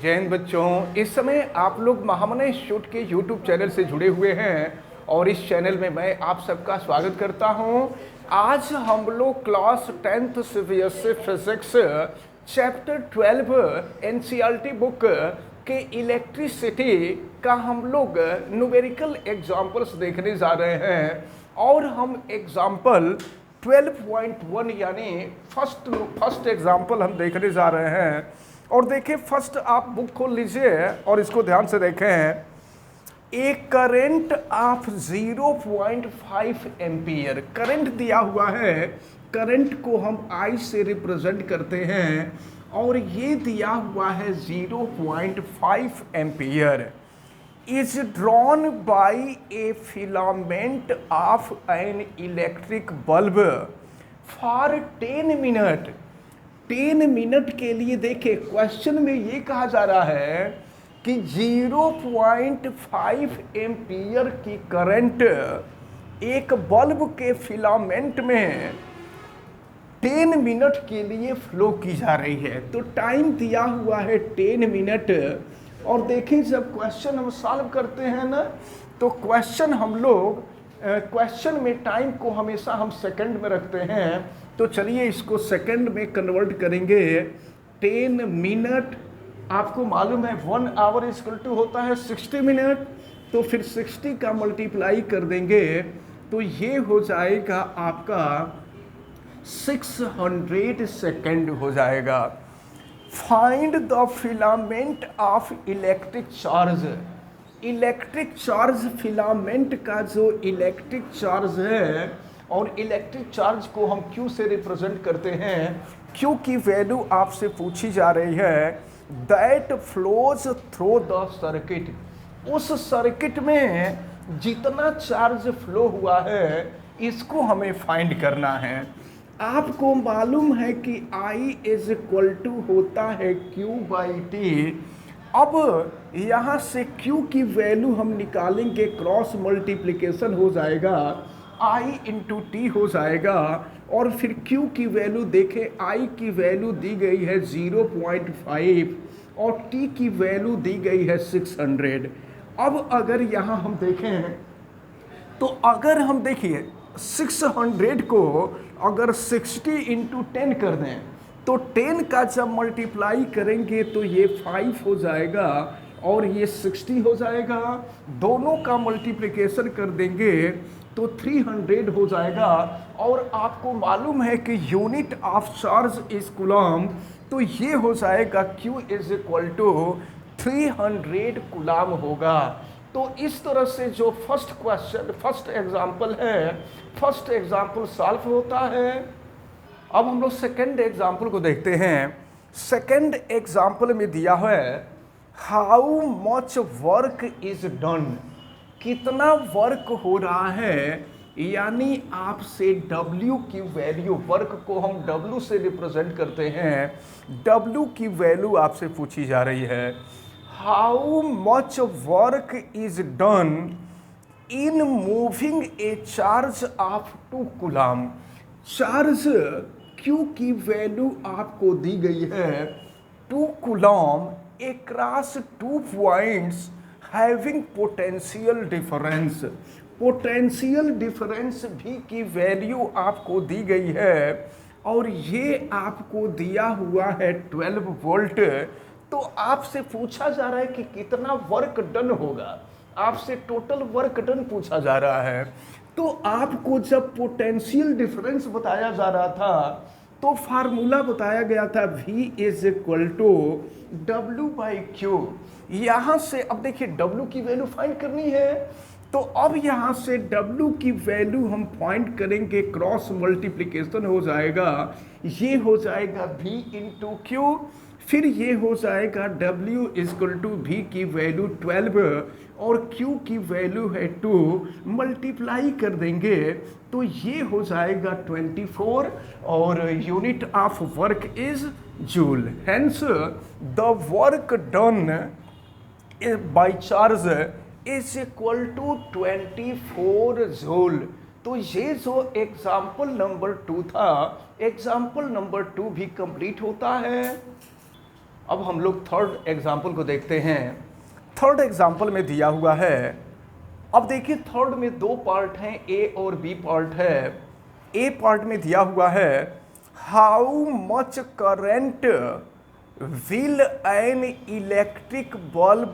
जय हिंद बच्चों। इस समय आप लोग महामना इंस्टीट्यूट के यूट्यूब चैनल से जुड़े हुए हैं और इस चैनल में मैं आप सबका स्वागत करता हूं। आज हम लोग class 10th CBSE physics chapter 12 NCERT book के इलेक्ट्रिसिटी का हम लोग न्यूमेरिकल एग्जाम्पल्स देखने जा रहे हैं और हम एग्जाम्पल 12.1 यानी फर्स्ट एग्जाम्पल हम देखने जा रहे हैं। और देखिए, फर्स्ट आप बुक खोल लीजिए और इसको ध्यान से देखें। एक करंट ऑफ 0.5 एम्पियर करंट दिया हुआ है। करंट को हम I से रिप्रेजेंट करते हैं और ये दिया हुआ है 0.5 ampere is drawn by a filament of an electric bulb for 10 minutes। 10 minute के लिए देखिए, क्वेश्चन में ये कहा जा रहा है कि 0.5 एम्पियर की करंट एक बल्ब के फिलामेंट में 10 मिनट के लिए फ्लो की जा रही है। तो टाइम दिया हुआ है 10 मिनट। और देखिए, जब क्वेश्चन हम सॉल्व करते हैं ना, तो क्वेश्चन हम लोग क्वेश्चन में टाइम को हमेशा हम सेकंड में रखते हैं। तो चलिए इसको सेकंड में कन्वर्ट करेंगे। 10 मिनट आपको मालूम है 1 आवर इक्वल टू होता है 60 मिनट। तो फिर 60 का मल्टीप्लाई कर देंगे तो ये हो जाएगा आपका 600 सेकंड हो जाएगा। Find the filament of electric charge. Electric charge filament का जो इलेक्ट्रिक चार्ज है, और इलेक्ट्रिक चार्ज को हम Q से रिप्रेजेंट करते हैं। Q की वैल्यू आपसे पूछी जा रही है। That flows through the circuit. उस सर्किट में जितना चार्ज फ्लो हुआ है इसको हमें फाइंड करना है। आपको मालूम है कि I इज इक्वल टू होता है Q/T। अब यहाँ से Q की वैल्यू हम निकालेंगे, क्रॉस मल्टीप्लिकेशन हो जाएगा, I इंटू टी हो जाएगा। और फिर Q की वैल्यू देखें, I की वैल्यू दी गई है 0.5 और T की वैल्यू दी गई है 600। अब अगर यहाँ हम देखें तो अगर हम देखिए 600 को अगर 60 इंटू 10 कर दें तो 10 का जब मल्टीप्लाई करेंगे तो ये 5 हो जाएगा और ये 60 हो जाएगा। दोनों का मल्टीप्लिकेशन कर देंगे तो 300 हो जाएगा। और आपको मालूम है कि unit of charge is coulomb, तो ये हो जाएगा Q is equal to 300 coulomb होगा। तो इस तरह से जो फर्स्ट एग्जाम्पल है, फर्स्ट एग्जाम्पल सॉल्व होता है। अब हम लोग सेकेंड एग्जाम्पल को देखते हैं। सेकेंड एग्जाम्पल में दिया है how much work is done. कितना वर्क हो रहा है, यानी आपसे W की वैल्यू, वर्क को हम W से रिप्रेजेंट करते हैं, W की वैल्यू आपसे पूछी जा रही है। How much work is done in moving A charge of 2 coulomb. Charge Q की वैल्यू आपको दी गई है 2 coulomb across 2 points having potential difference. Potential difference भी की वैल्यू आपको दी गई है और ये आपको दिया हुआ है 12 वोल्ट। तो आपसे पूछा जा रहा है कि कितना वर्क डन होगा, आपसे टोटल वर्क डन पूछा जा रहा है। तो आपको जब पोटेंशियल डिफरेंस बताया जा रहा था तो फार्मूला बताया गया था V is equal to W/Q। यहाँ से अब देखिए W की वैल्यू फाइंड करनी है, तो अब यहाँ से W की वैल्यू हम फाइंड करेंगे, क्रॉस मल्टीप्लिकेशन हो जाएगा, ये हो जाएगा V इंटू Q। फिर ये हो जाएगा W इक्वल टू V की वैल्यू 12 और Q की वैल्यू है 2, मल्टीप्लाई कर देंगे तो ये हो जाएगा 24 और unit of work is joule. Hence the work done by charge is equal to 24 joule. तो ये जो एग्जाम्पल नंबर 2 था, एग्जाम्पल नंबर 2 भी कंप्लीट होता है। अब हम लोग थर्ड एग्जाम्पल को देखते हैं। थर्ड एग्जाम्पल में दिया हुआ है, अब देखिए थर्ड में दो पार्ट हैं, ए और बी पार्ट है। ए पार्ट में दिया हुआ है how much current will an electric bulb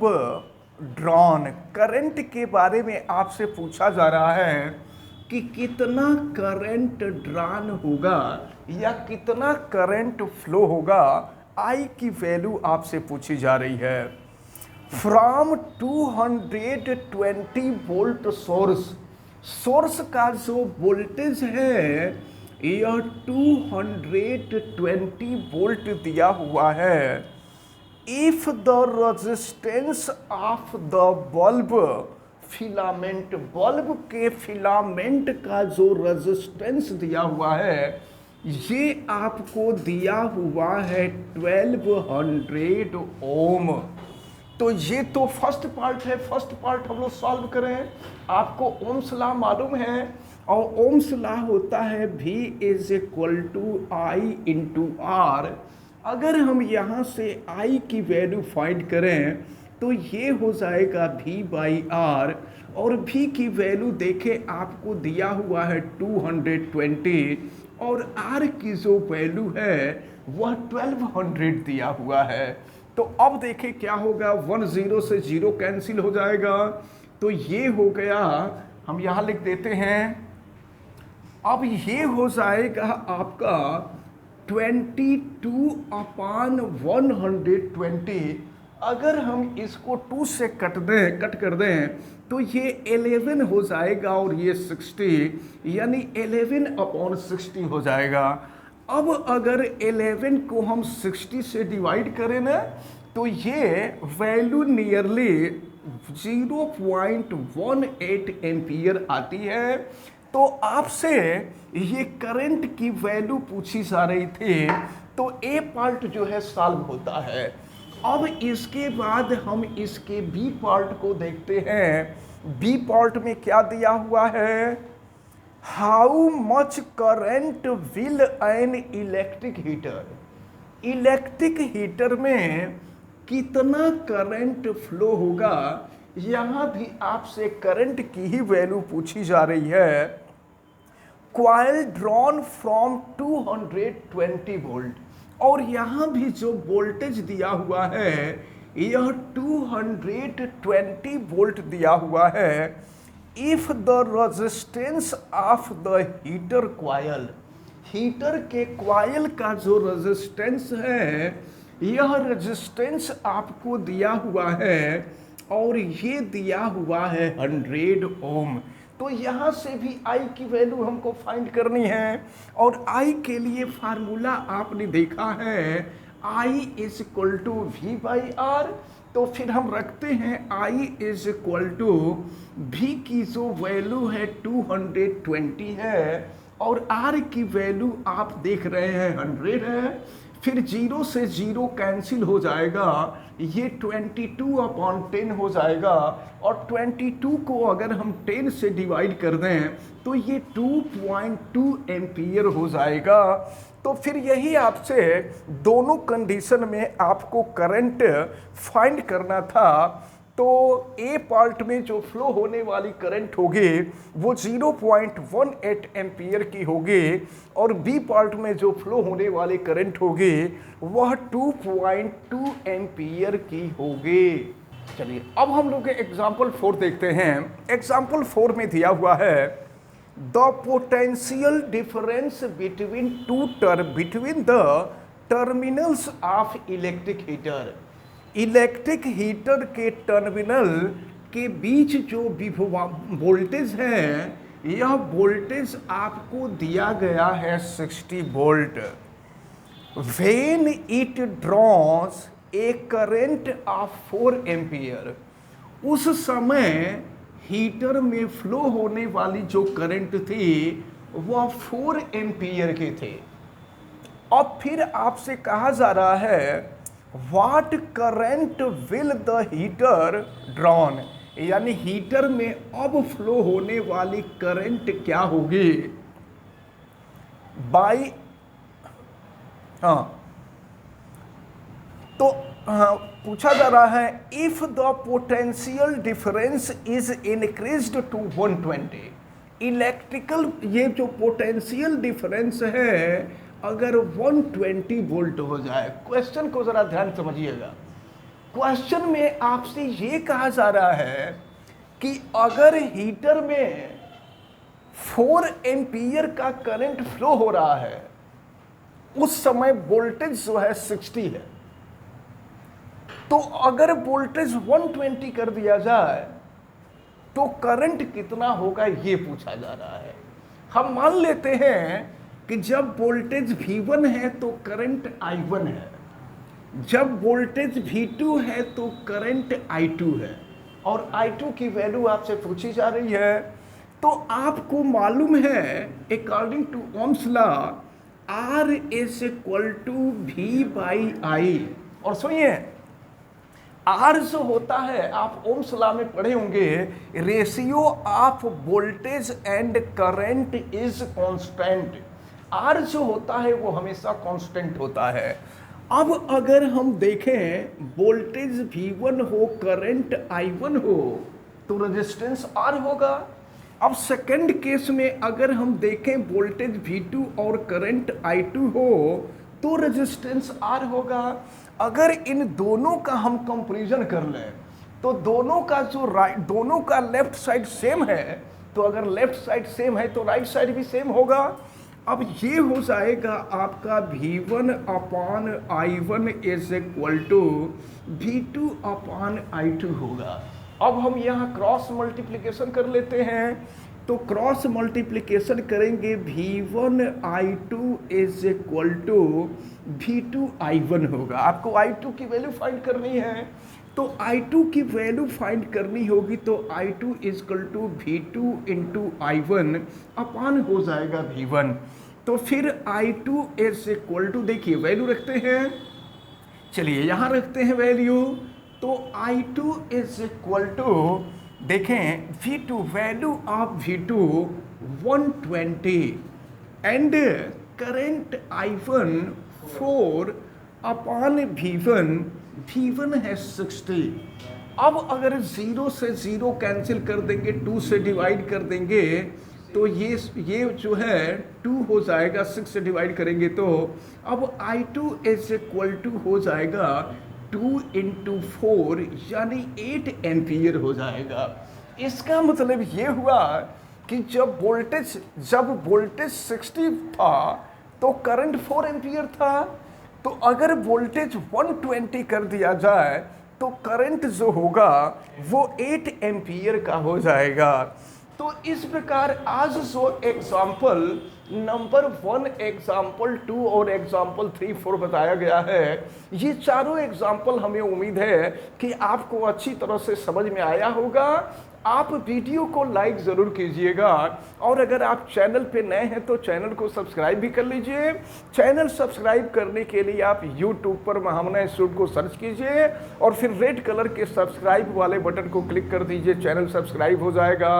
drawn. Current के बारे में आपसे पूछा जा रहा है कि कितना करंट ड्रॉन होगा या कितना करंट फ्लो होगा। आई की वैल्यू आपसे पूछी जा रही है। फ्रॉम 220 वोल्ट सोर्स का जो वोल्टेज है यह 220 वोल्ट दिया हुआ है। If the resistance of the bulb filament, bulb के फिलामेंट का जो रेजिस्टेंस दिया हुआ है ये आपको दिया हुआ है 1200 ओम। तो ये तो फर्स्ट पार्ट है, फर्स्ट पार्ट हम लोग सॉल्व करें। आपको ओम्स लॉ मालूम है और ओम्स लॉ होता है V is equal to I into R. अगर हम यहाँ से I की वैल्यू फाइंड करें तो ये हो जाएगा V बाई आर, और V की वैल्यू देखें आपको दिया हुआ है 220 और R की जो वैल्यू है वह 1200 दिया हुआ है। तो अब देखें क्या होगा, 10 से 0 कैंसिल हो जाएगा, तो ये हो गया, हम यहाँ लिख देते हैं। अब ये हो जाएगा आपका 22/120। अगर हम इसको 2 से कट कर दें तो ये 11 हो जाएगा और ये 60, यानी 11/60 हो जाएगा। अब अगर 11 को हम 60 से डिवाइड करें ना तो ये वैल्यू नियरली 0.18 एम्पियर आती है। तो आपसे ये करंट की वैल्यू पूछी जा रही थी, तो ए पार्ट जो है सॉल्व होता है। अब इसके बाद हम इसके बी पार्ट को देखते हैं। बी पार्ट में क्या दिया हुआ है, how much current will an electric heater. Electric heater में कितना करंट फ्लो होगा, यहाँ भी आपसे करंट की ही वैल्यू पूछी जा रही है। कॉइल ड्रॉन फ्रॉम 220 वोल्ट, और यहाँ भी जो वोल्टेज दिया हुआ है यह 220 वोल्ट दिया हुआ है। If the resistance of the heater coil, heater के कॉइल का जो रेजिस्टेंस है यह रेजिस्टेंस आपको दिया हुआ है और ये दिया हुआ है 100 ओम। तो यहाँ से भी I की वैल्यू हमको फाइंड करनी है, और I के लिए फार्मूला आपने देखा है I is equal to V by R. तो फिर हम रखते हैं I is equal to V की जो वैल्यू है 220 है और R की वैल्यू आप देख रहे हैं 100 है। फिर 0 से 0 कैंसिल हो जाएगा, ये 22/10 हो जाएगा, और 22 को अगर हम 10 से डिवाइड कर दें तो ये 2.2 एम्पियर हो जाएगा। तो फिर यही आपसे दोनों कंडीशन में आपको करंट फाइंड करना था। तो ए पार्ट में जो फ्लो होने वाली करंट होगी वो 0.18 एम्पियर की होगी, और बी पार्ट में जो फ्लो होने वाली करंट होगी वह 2.2 एम्पियर की होगी। चलिए अब हम लोग एग्जाम्पल 4 देखते हैं। एग्जाम्पल 4 में दिया हुआ है the potential difference between the terminals of electric heater. Electric heater के टर्मिनल के बीच जो वोल्टेज है यह वोल्टेज आपको दिया गया है 60 volt. When it draws a current of 4 ampere, उस समय हीटर में फ्लो होने वाली जो करंट थी वह 4 एम्पियर की थी। अब फिर आपसे कहा जा रहा है what current will the heater drawn, यानी हीटर में अब फ्लो होने वाली करंट क्या होगी बाई तो पूछा जा रहा है if the potential difference is increased to 120, electrical ये जो पोटेंशियल डिफरेंस है अगर 120 वोल्ट हो जाए। क्वेश्चन को जरा ध्यान समझिएगा। क्वेश्चन में आपसे ये कहा जा रहा है कि अगर हीटर में 4 एम्पियर का करंट फ्लो हो रहा है, उस समय वोल्टेज जो है 60 है, तो अगर वोल्टेज 120 कर दिया जाए तो करंट कितना होगा ये पूछा जा रहा है। हम मान लेते हैं कि जब वोल्टेज V1 है तो करंट I1 है, जब वोल्टेज V2 है तो करंट I2 है, और I2 की वैल्यू आपसे पूछी जा रही है। तो आपको मालूम है according to Ohm's law R is equal to V by I। और सुनिए R जो होता है, आप ओम्स लॉ में पढ़े होंगे, ratio of voltage and current is constant. R जो होता है वो हमेशा कांस्टेंट होता है। अब अगर हम देखें वोल्टेज V1 हो, करंट I1 हो, तो रेजिस्टेंस R होगा। अब सेकंड केस में अगर हम देखें वोल्टेज V2 और करंट I2 हो तो रेजिस्टेंस R होगा। अगर इन दोनों का हम कंपैरिजन कर लें तो दोनों का जो दोनों का लेफ्ट साइड सेम है, तो अगर लेफ्ट साइड सेम है तो राइट साइड भी सेम होगा। अब ये हो जाएगा आपका V1 upon I1 is equal to V2 upon I2 होगा। अब हम यहाँ क्रॉस मल्टीप्लिकेशन कर लेते हैं, तो क्रॉस मल्टीप्लिकेशन करेंगे V1 I2 is equal to V2 I1 होगा। आपको I2 की वैल्यू फाइंड करनी है, तो I2 की वैल्यू फाइंड करनी होगी, तो I2 is equal to V2 into I1 upon हो जाएगा V1। तो फिर I2 इज इक्वल टू, देखिए वैल्यू रखते हैं, चलिए यहाँ रखते हैं वैल्यू, तो I2 इज इक्वल टू, देखें V2, value of V2 120 and current I1 4 upon V1, V1 है 60। अब अगर 0 से 0 कैंसिल कर देंगे, 2 से डिवाइड कर देंगे, तो ये जो है 2 हो जाएगा, 6 से डिवाइड करेंगे तो अब I2 इज इक्वल टू हो जाएगा 2 इंटू 4 यानी 8 एम्पियर हो जाएगा। इसका मतलब ये हुआ कि जब वोल्टेज 60 था तो करंट 4 एम्पियर था, तो अगर वोल्टेज 120 कर दिया जाए तो करंट जो होगा वो 8 एम्पियर का हो जाएगा। तो इस प्रकार आज जो एग्जाम्पल नंबर 1, एग्जाम्पल 2 और एग्जाम्पल 3, 4 बताया गया है, ये चारों एग्जाम्पल हमें उम्मीद है कि आपको अच्छी तरह से समझ में आया होगा। आप वीडियो को लाइक ज़रूर कीजिएगा, और अगर आप चैनल पे नए हैं तो चैनल को सब्सक्राइब भी कर लीजिए। चैनल सब्सक्राइब करने के लिए आप यूट्यूब पर महामना इंस्टीट्यूट को सर्च कीजिए और फिर रेड कलर के सब्सक्राइब वाले बटन को क्लिक कर दीजिए, चैनल सब्सक्राइब हो जाएगा।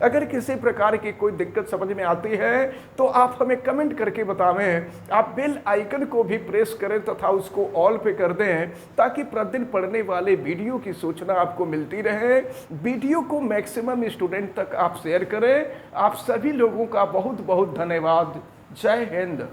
अगर किसी प्रकार की कोई दिक्कत समझ में आती है तो आप हमें कमेंट करके बतावें। आप बेल आइकन को भी प्रेस करें तथा उसको ऑल पे कर दें, ताकि प्रतिदिन पढ़ने वाले वीडियो की सूचना आपको मिलती रहे। वीडियो को मैक्सिमम स्टूडेंट तक आप शेयर करें। आप सभी लोगों का बहुत बहुत धन्यवाद। जय हिंद।